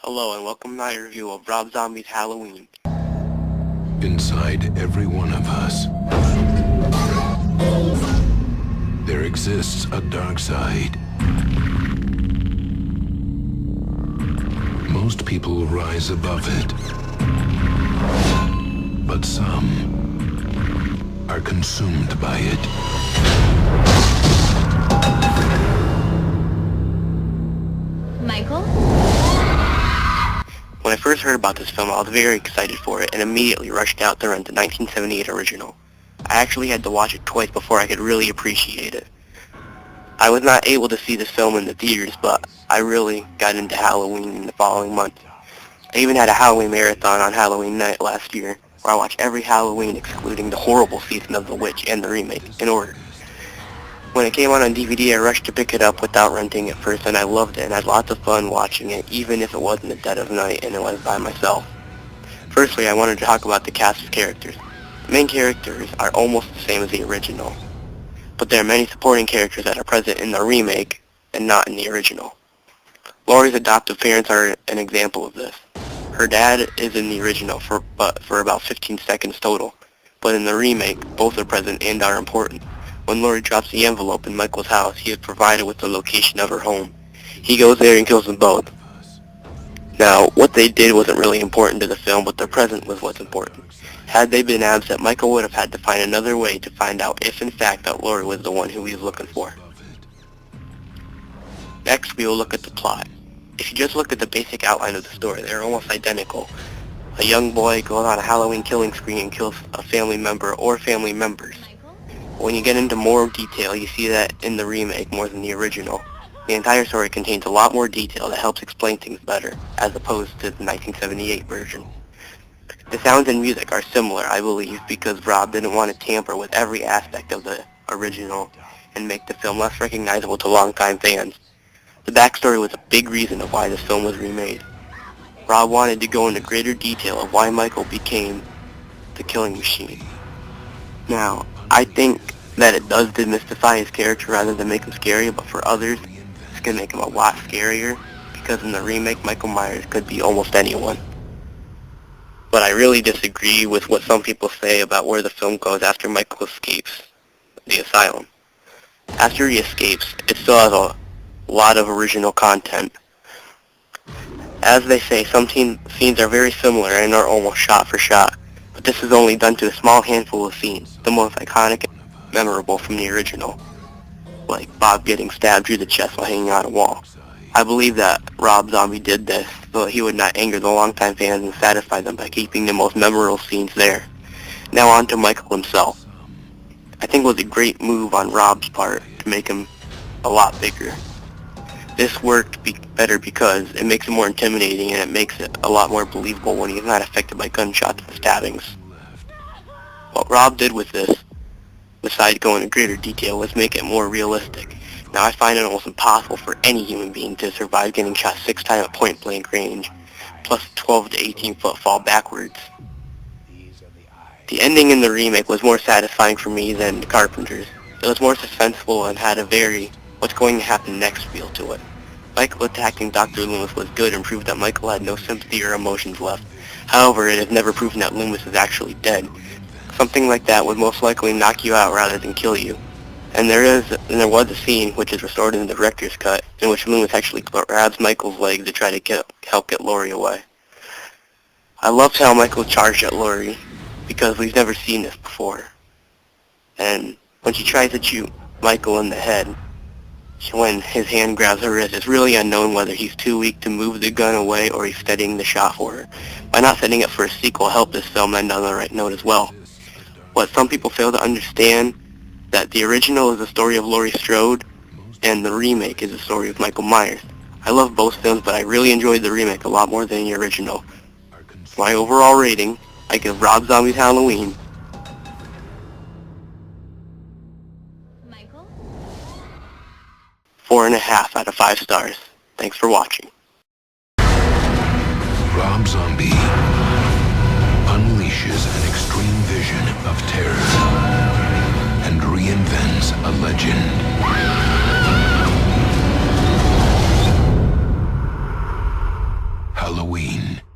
Hello and welcome to my review of Rob Zombie's Halloween. Inside every one of us, there exists a dark side. Most people rise above it, but some are consumed by it. Michael? When I first heard about this film, I was very excited for it and immediately rushed out to rent the 1978 original. I actually had to watch it twice before I could really appreciate it. I was not able to see this film in the theaters, but I really got into Halloween in the following month. I even had a Halloween marathon on Halloween night last year, where I watched every Halloween excluding the horrible season of The Witch and the remake, in order. When it came out on DVD, I rushed to pick it up without renting it first, and I loved it and had lots of fun watching it, even if it wasn't the dead of night and it was by myself. Firstly, I wanted to talk about the cast of characters. The main characters are almost the same as the original, but there are many supporting characters that are present in the remake and not in the original. Laurie's adoptive parents are an example of this. Her dad is in the original for about 15 seconds total, but in the remake, both are present and are important. When Laurie drops the envelope in Michael's house, he is provided with the location of her home. He goes there and kills them both. Now, what they did wasn't really important to the film, but their presence was what's important. Had they been absent, Michael would have had to find another way to find out if in fact that Laurie was the one who he was looking for. Next, we will look at the plot. If you just look at the basic outline of the story, they're almost identical. A young boy goes on a Halloween killing spree and kills a family member or family members. When you get into more detail, you see that in the remake more than the original. The entire story contains a lot more detail that helps explain things better, as opposed to the 1978 version. The sounds and music are similar, I believe, because Rob didn't want to tamper with every aspect of the original and make the film less recognizable to longtime fans. The backstory was a big reason of why this film was remade. Rob wanted to go into greater detail of why Michael became the killing machine. Now, I think that it does demystify his character rather than make him scary, but for others, it's going to make him a lot scarier, because in the remake, Michael Myers could be almost anyone. But I really disagree with what some people say about where the film goes after Michael escapes the asylum. After he escapes, it still has a lot of original content. As they say, some scenes are very similar and are almost shot for shot, but this is only done to a small handful of scenes, the most iconic and memorable from the original, like Bob getting stabbed through the chest while hanging on a wall. I believe that Rob Zombie did this so that he would not anger the longtime fans and satisfy them by keeping the most memorable scenes there. Now on to Michael himself. I think it was a great move on Rob's part to make him a lot bigger. This worked better because it makes it more intimidating and it makes it a lot more believable when he's not affected by gunshots and stabbings. What Rob did with this, besides going into greater detail, was make it more realistic. Now I find it almost impossible for any human being to survive getting shot 6 times at point blank range, plus a 12 to 18 foot fall backwards. The ending in the remake was more satisfying for me than Carpenter's. It was more suspenseful and had a very what's going to happen next feel to it. Michael attacking Dr. Loomis was good and proved that Michael had no sympathy or emotions left. However, it has never proven that Loomis is actually dead. Something like that would most likely knock you out rather than kill you. And there was a scene, which is restored in the director's cut, in which Loomis actually grabs Michael's leg to try to help get Laurie away. I loved how Michael charged at Laurie, because we've never seen this before. And when she tries to shoot Michael in the head, when his hand grabs her wrist, it's really unknown whether he's too weak to move the gun away or he's steadying the shot for her. By not setting it for a sequel helped this film end on the right note as well. What some people fail to understand, that the original is the story of Laurie Strode, and the remake is the story of Michael Myers. I love both films, but I really enjoyed the remake a lot more than the original. For my overall rating, I give Rob Zombie's Halloween Michael? 4.5 out of 5 stars. Thanks for watching. Rob Zombie unleashes an extreme vision of terror and reinvents a legend. Halloween.